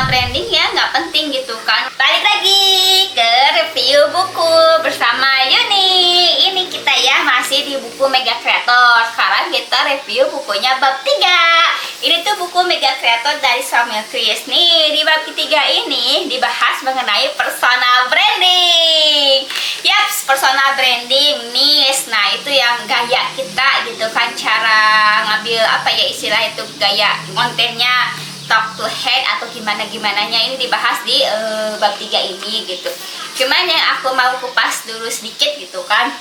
branding ya, nggak penting gitu kan. Balik lagi ke review buku bersama Yuni. Ini kita ya masih di buku Mega Creator. Sekarang kita review bukunya bab 3. Ini tuh buku Mega Creator dari Samuel Chris. Nih, di bab ketiga ini dibahas mengenai personal branding. Yaps, personal branding nih. Nah, itu yang gaya kita gitu kan, cara ngambil apa ya istilah itu, gaya kontennya, talk to head atau gimana-gimananya, ini dibahas di bab 3 ini gitu. Cuman yang aku mau kupas dulu sedikit gitu kan.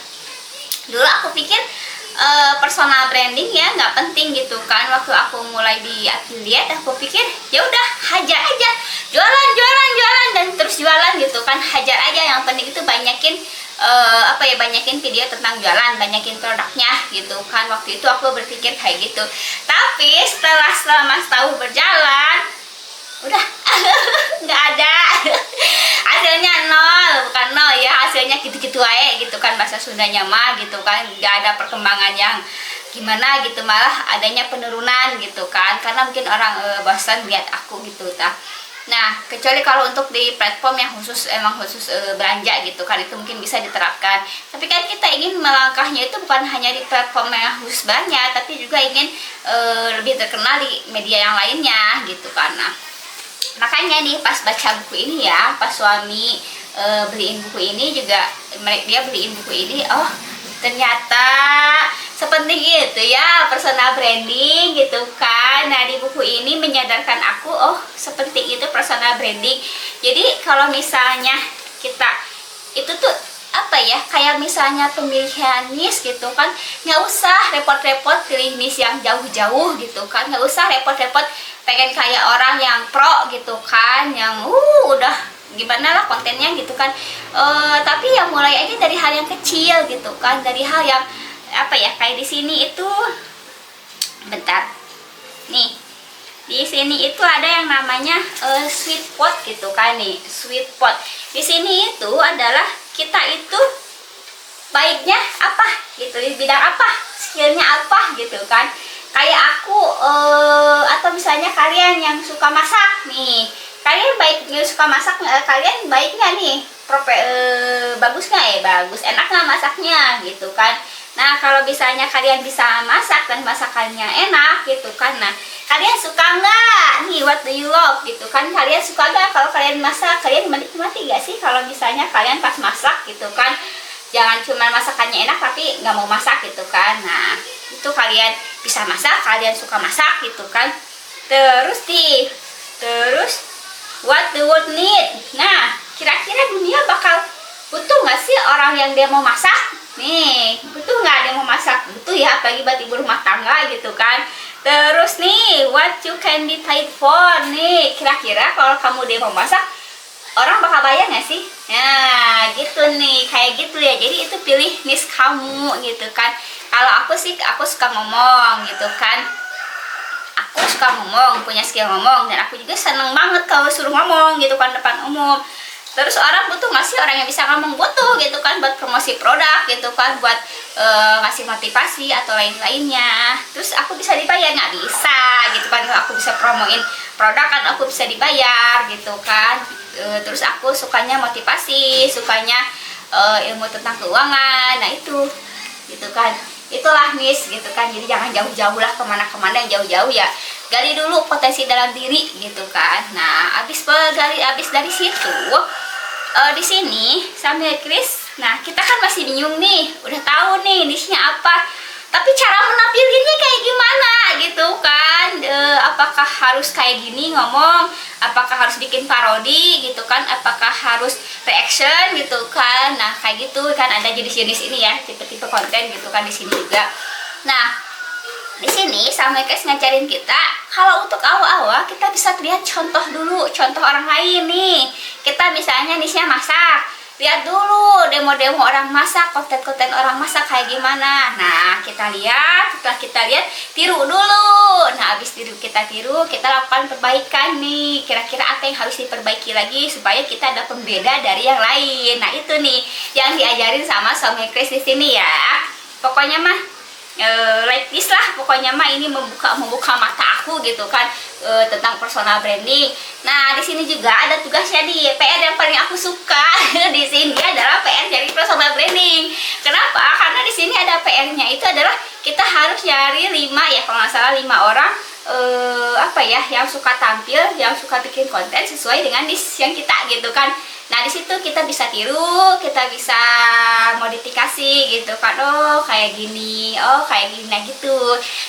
Dulu aku pikir personal branding ya nggak penting gitu kan. Waktu aku mulai di affiliate, aku pikir ya udah hajar aja, jualan dan terus jualan gitu kan. Hajar aja, yang penting itu banyakin banyakin video tentang jualan, banyakin produknya gitu kan. Waktu itu aku berpikir kayak gitu. Tapi selama setahun berjalan, udah nggak ada hasilnya, nol, bukan nol ya, hasilnya gitu-gitu aja gitu kan, bahasa Sundanya mah gitu kan. Nggak ada perkembangan yang gimana gitu, malah adanya penurunan gitu kan, karena mungkin orang bosan lihat aku gitu tah. Nah, kecuali kalau untuk di platform yang khusus, emang khusus belanja gitu kan, itu mungkin bisa diterapkan. Tapi kan kita ingin melangkahnya itu bukan hanya di platform yang khusus belanja, tapi juga ingin lebih terkenal di media yang lainnya gitu kan. Nah, makanya nih pas baca buku ini ya, pas suami beliin buku ini juga, dia beliin buku ini, oh ternyata sepenting itu ya personal branding gitu kan. Nah, di buku ini menyadarkan aku, oh sepenting itu personal branding. Jadi kalau misalnya kita itu tuh apa ya, kayak misalnya pemilihan niche gitu kan, nggak usah repot-repot pilih niche yang jauh-jauh gitu kan, nggak usah repot-repot pengen kayak orang yang pro gitu kan, yang udah gimana lah kontennya gitu kan. Tapi ya mulai aja dari hal yang kecil gitu kan, dari hal yang apa ya, kayak di sini itu, bentar nih, di sini itu ada yang namanya sweet pot gitu kan. Nih sweet pot di sini itu adalah kita itu baiknya apa gitu, di bidang apa, skillnya apa gitu kan. Kayak aku atau misalnya kalian yang suka masak nih, kalian suka masak, kalian baiknya nih bagus nggak bagus, enak nggak masaknya gitu kan. Nah, kalau misalnya kalian bisa masak dan masakannya enak gitu kan, nah kalian suka nggak nih, what do you love gitu kan, kalian suka nggak kalau kalian masak, kalian menikmati nggak sih kalau misalnya kalian pas masak gitu kan. Jangan cuma masakannya enak tapi nggak mau masak gitu kan. Nah, itu kalian bisa masak, kalian suka masak gitu kan. Terus what the world need. Nah, kira-kira dunia bakal butuh nggak sih orang yang dia mau masak? Nih, butuh nggak dia mau masak? Butuh ya, apalagi buat ibu rumah tangga gitu kan. Terus nih, what you can be paid for. Nih, kira-kira kalau kamu dia mau masak, orang bakal bayar nggak sih? Nah, gitu nih, kayak gitu ya. Jadi itu pilih niche kamu gitu kan. Kalau aku sih, aku suka ngomong gitu kan. Aku suka ngomong, punya skill ngomong, dan aku juga seneng banget kalau suruh ngomong gitu kan depan umum. Terus orang butuh nggak sih orang yang bisa ngomong? Butuh gitu kan, buat promosi produk gitu kan, buat ngasih motivasi atau lain-lainnya. Terus aku bisa dibayar nggak? Bisa gitu kan. Kalau aku bisa promoin produk kan aku bisa dibayar gitu kan. Terus aku sukanya motivasi, sukanya ilmu tentang keuangan. Nah itu gitu kan, itulah niche gitu kan. Jadi jangan jauh-jauh lah, kemana-kemana yang jauh-jauh ya, gali dulu potensi dalam diri gitu kan. Nah, abis dari situ, di sini Samuel Chris, nah kita kan masih bingung nih, udah tahu nih niche-nya apa, tapi cara menampilinnya kayak gimana gitu kan. Apakah harus kayak gini ngomong, apakah harus bikin parodi gitu kan, apakah harus reaction gitu kan. Nah kayak gitu kan, ada jenis-jenis ini ya, tipe-tipe konten gitu kan di sini juga. Nah, di sini Samuel Chris ngajarin kita kalau untuk awal-awal kita bisa lihat contoh dulu, contoh orang lain nih. Kita misalnya niche-nya masak, lihat dulu demo-demo orang masak, konten-konten orang masak kayak gimana. Nah, kita lihat, setelah kita lihat, tiru dulu. Nah, habis kita tiru, kita lakukan perbaikan nih. Kira-kira apa yang harus diperbaiki lagi supaya kita ada pembeda dari yang lain. Nah, itu nih yang diajarin sama Samuel Chris di sini ya. Pokoknya mah like this lah pokoknya mah. Ini membuka mata aku gitu kan, tentang personal branding. Nah di sini juga ada tugasnya di PR yang paling aku suka di sini adalah PR dari personal branding. Kenapa? Karena di sini ada PR-nya itu adalah kita harus nyari 5 ya kalau nggak salah 5 orang apa ya yang suka tampil, yang suka bikin konten sesuai dengan niche yang kita gitu kan. Nah di situ kita bisa tiru, kita bisa modifikasi gitu kan. Oh kayak gini, oh kayak gini, nah gitu.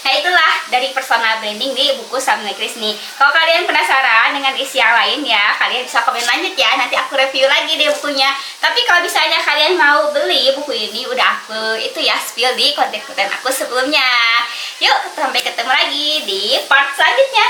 Nah itulah dari personal branding di buku Samuel Chris nih. Kalau kalian penasaran dengan isi yang lain ya, kalian bisa komen lanjut ya. Nanti aku review lagi deh bukunya. Tapi kalau misalnya kalian mau beli buku ini, udah aku itu ya spill di konten-konten aku sebelumnya. Yuk sampai ketemu lagi di part selanjutnya.